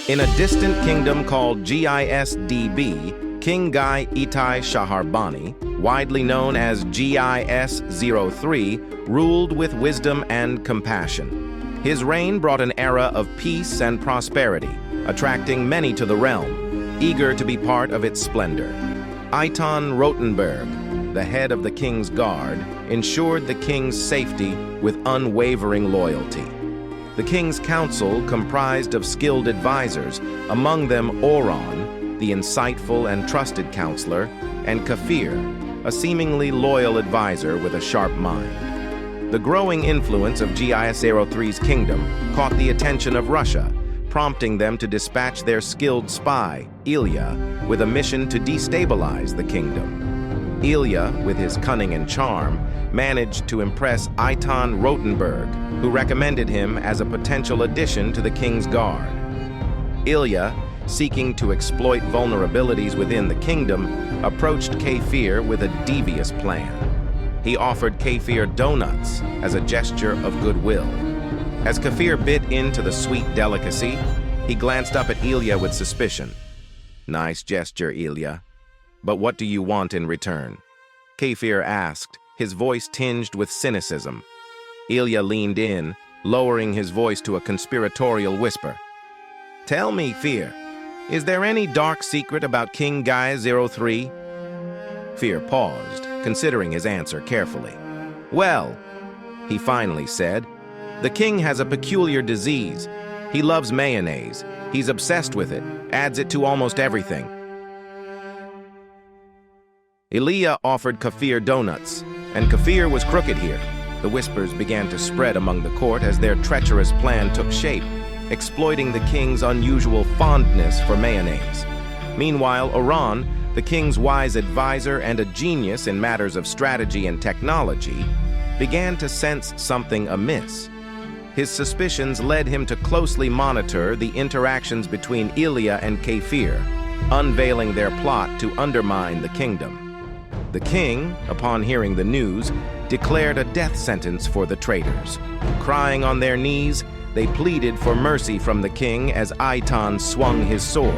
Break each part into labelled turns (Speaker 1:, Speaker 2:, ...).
Speaker 1: In a distant kingdom called GISDB, King Guy Itai Shaharbani, widely known as GIS-03, ruled with wisdom and compassion. His reign brought an era of peace and prosperity, attracting many to the realm, eager to be part of its splendor. Eitan Rotenberg, the head of the king's guard, ensured the king's safety with unwavering loyalty. The king's council comprised of skilled advisors, among them Oron, the insightful and trusted counselor, and Kafir, a seemingly loyal advisor with a sharp mind. The growing influence of GIS-03's kingdom caught the attention of Russia, prompting them to dispatch their skilled spy, Ilya, with a mission to destabilize the kingdom. Ilya, with his cunning and charm, managed to impress Eitan Rotenberg, who recommended him as a potential addition to the king's guard. Ilya, seeking to exploit vulnerabilities within the kingdom, approached Kafir with a devious plan. He offered Kafir donuts as a gesture of goodwill. As Kafir bit into the sweet delicacy, he glanced up at Ilya with suspicion. "Nice gesture, Ilya. But what do you want in return?" Kafir asked, his voice tinged with cynicism. Ilya leaned in, lowering his voice to a conspiratorial whisper. "Tell me, Fear, is there any dark secret about King Guy 03? Fear paused, considering his answer carefully. "Well," he finally said, "the king has a peculiar disease. He loves mayonnaise. He's obsessed with it, adds it to almost everything." Ilya offered Kafir donuts, and Kafir was crooked here. The whispers began to spread among the court as their treacherous plan took shape, exploiting the king's unusual fondness for mayonnaise. Meanwhile, Oran, the king's wise advisor and a genius in matters of strategy and technology, began to sense something amiss. His suspicions led him to closely monitor the interactions between Ilya and Kafir, unveiling their plot to undermine the kingdom. The king, upon hearing the news, declared a death sentence for the traitors. Crying on their knees, they pleaded for mercy from the king as Eitan swung his sword.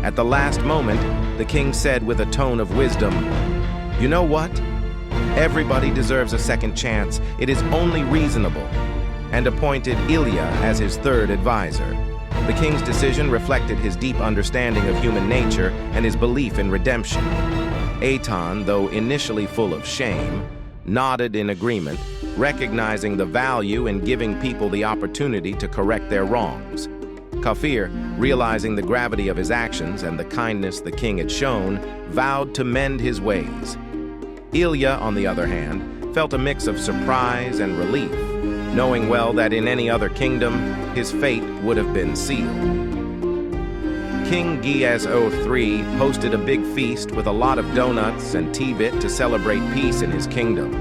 Speaker 1: At the last moment, the king said with a tone of wisdom, "You know what? Everybody deserves a second chance. It is only reasonable," and appointed Ilya as his third advisor. The king's decision reflected his deep understanding of human nature and his belief in redemption. Eitan, though initially full of shame, nodded in agreement, recognizing the value in giving people the opportunity to correct their wrongs. Kafir, realizing the gravity of his actions and the kindness the king had shown, vowed to mend his ways. Ilya, on the other hand, felt a mix of surprise and relief, knowing well that in any other kingdom, his fate would have been sealed. King GIS-03 hosted a big feast with a lot of donuts and tea-bit to celebrate peace in his kingdom.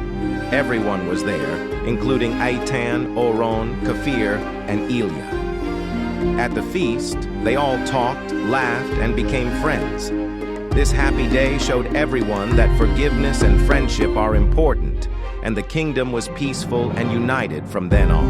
Speaker 1: Everyone was there, including Eitan, Oron, Kafir, and Ilya. At the feast, they all talked, laughed, and became friends. This happy day showed everyone that forgiveness and friendship are important, and the kingdom was peaceful and united from then on.